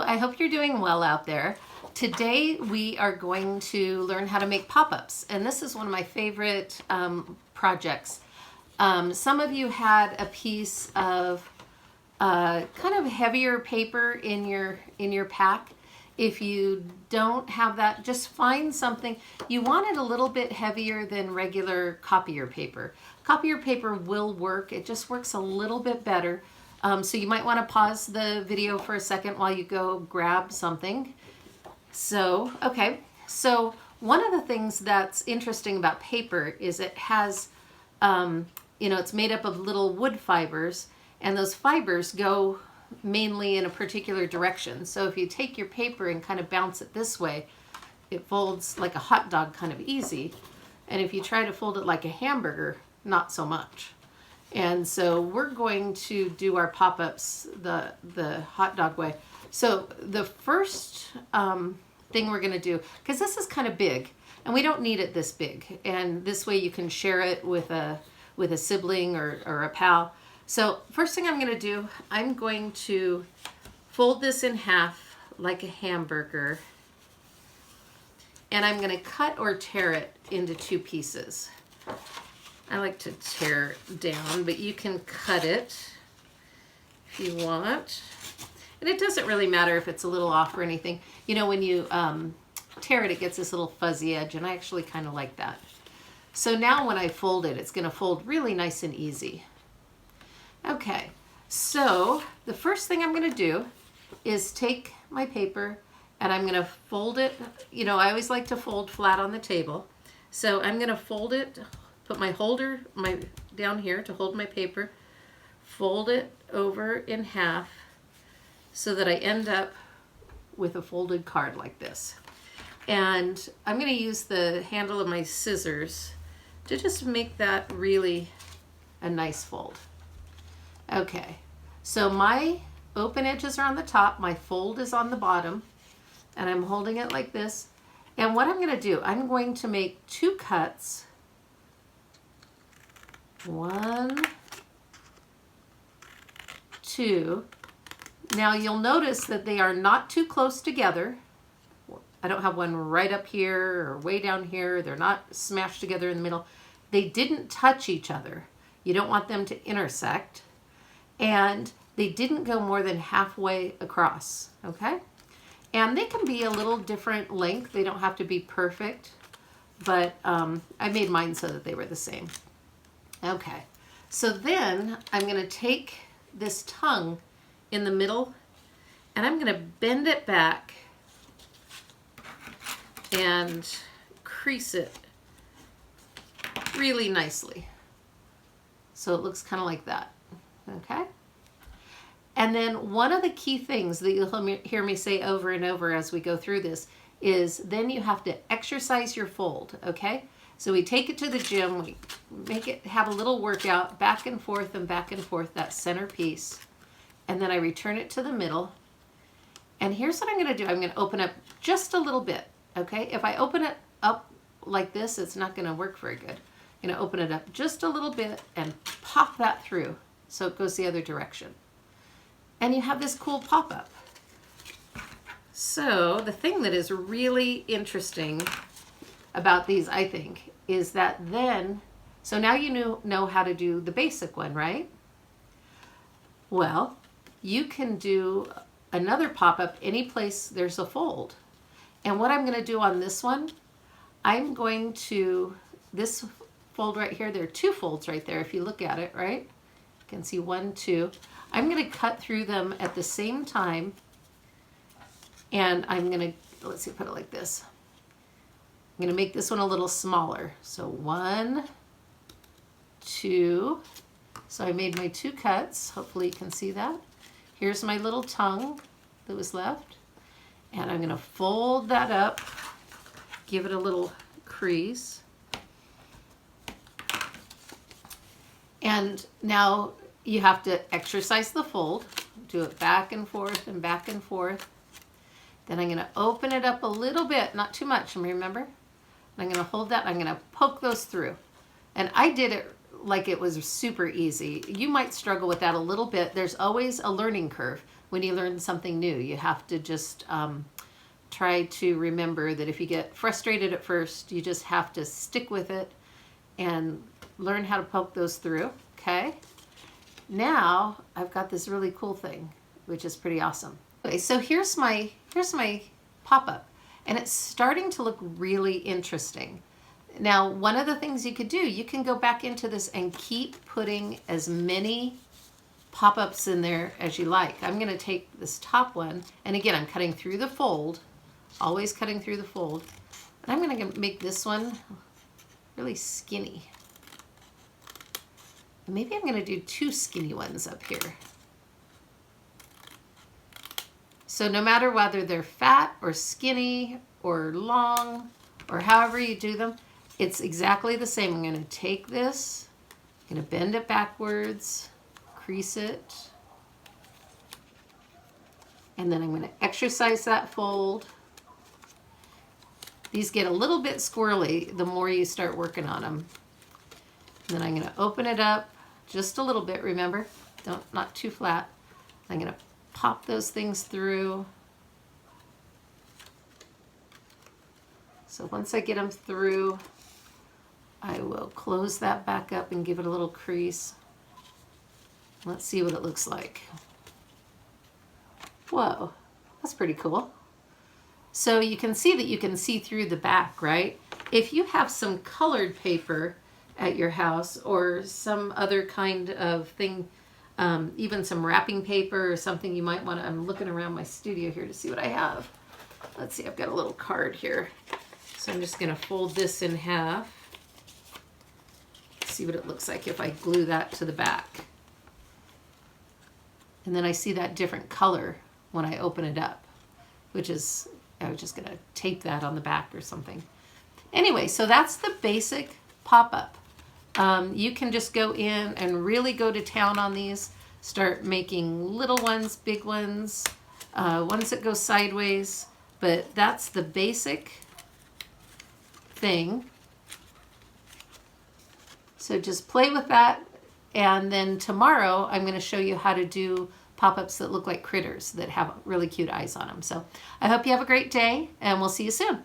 I hope you're doing well out there. Today we are going to learn how to make pop-ups, and this is one of my favorite projects. Some of you had a piece of kind of heavier paper in your pack. If you don't have that, just find something. You want it a little bit heavier than regular copier paper. Copier paper will work, it just works a little bit better. So you might want to pause the video for a second while you go grab something. So, okay, so one of the things that's interesting about paper is it has, it's made up of little wood fibers, and those fibers go mainly in a particular direction. So if you take your paper and kind of bounce it this way, it folds like a hot dog kind of easy. And if you try to fold it like a hamburger, not so much. And so we're going to do our pop-ups the hot dog way. So the first thing we're going to do, because this is kind of big, and we don't need it this big, and this way you can share it with a sibling or a pal. So first thing I'm going to do, I'm going to fold this in half like a hamburger, and I'm going to cut or tear it into two pieces. I like to tear down, but you can cut it if you want. And it doesn't really matter if it's a little off or anything. You know, when you tear it, it gets this little fuzzy edge, and I actually kind of like that. So now when I fold it, it's going to fold really nice and easy. Okay, so the first thing I'm going to do is take my paper and I'm going to fold it. You know, I always like to fold flat on the table. So I'm going to fold it, put my holder down here to hold my paper, fold it over in half so that I end up with a folded card like this. And I'm going to use the handle of my scissors to just make that really a nice fold. Okay, so my open edges are on the top, my fold is on the bottom, and I'm holding it like this. And what I'm going to do, I'm going to make two cuts. One, two. Now you'll notice that they are not too close together. I don't have one right up here or way down here. They're not smashed together in the middle. They didn't touch each other. You don't want them to intersect. And they didn't go more than halfway across, okay? And they can be a little different length. They don't have to be perfect, but I made mine so that they were the same. Okay, so then I'm gonna take this tongue in the middle and I'm gonna bend it back and crease it really nicely. So it looks kind of like that. Okay. And then one of the key things that you'll hear me say over and over as we go through this is then you have to exercise your fold, okay? So we take it to the gym, we make it have a little workout, back and forth, that center piece. And then I return it to the middle. And here's what I'm gonna do. I'm gonna open up just a little bit, okay? If I open it up like this, it's not gonna work very good. I'm gonna open it up just a little bit and pop that through so it goes the other direction. And you have this cool pop-up. So the thing that is really interesting about these, I think, is that then, so now you know how to do the basic one, right? Well, you can do another pop-up any place there's a fold. And what I'm gonna do on this one, I'm going to, this fold right here, there are two folds right there if you look at it, right? You can see 1, 2. I'm going to cut through them at the same time, and I'm going to, let's see, put it like this. I'm going to make this one a little smaller. So 1, 2. So I made my two cuts. Hopefully you can see that. Here's my little tongue that was left, and I'm going to fold that up, give it a little crease. And now you have to exercise the fold, do it back and forth and back and forth. Then I'm going to open it up a little bit, not too much, remember? And I'm going to hold that, I'm going to poke those through. And I did it like it was super easy. You might struggle with that a little bit. There's always a learning curve, when you learn something new. You have to just try to remember that if you get frustrated at first, you just have to stick with it and learn how to poke those through, okay? Now I've got this really cool thing, which is pretty awesome. Okay, so here's my pop-up, and it's starting to look really interesting. Now, one of the things you could do, you can go back into this and keep putting as many pop-ups in there as you like. I'm going to take this top one, and again, I'm cutting through the fold, always cutting through the fold, and I'm going to make this one really skinny. Maybe I'm going to do 2 skinny ones up here. So no matter whether they're fat or skinny or long or however you do them, it's exactly the same. I'm going to take this, I'm going to bend it backwards, crease it, and then I'm going to exercise that fold. These get a little bit squirrely the more you start working on them. And then I'm going to open it up just a little bit, remember, not too flat. I'm going to pop those things through. So once I get them through, I will close that back up and give it a little crease. Let's see what it looks like. Whoa, that's pretty cool. So you can see that you can see through the back, right? If you have some colored paper at your house or some other kind of thing, even some wrapping paper or something you might want to, I'm looking around my studio here to see what I have. Let's see, I've got a little card here. So I'm just going to fold this in half. See what it looks like if I glue that to the back. And then I see that different color when I open it up, which is, I was just going to tape that on the back or something. Anyway, so that's the basic pop-up. You can just go in and really go to town on these. Start making little ones, big ones, ones that go sideways. But that's the basic thing. So just play with that. And then tomorrow I'm going to show you how to do pop-ups that look like critters that have really cute eyes on them. So I hope you have a great day, and we'll see you soon.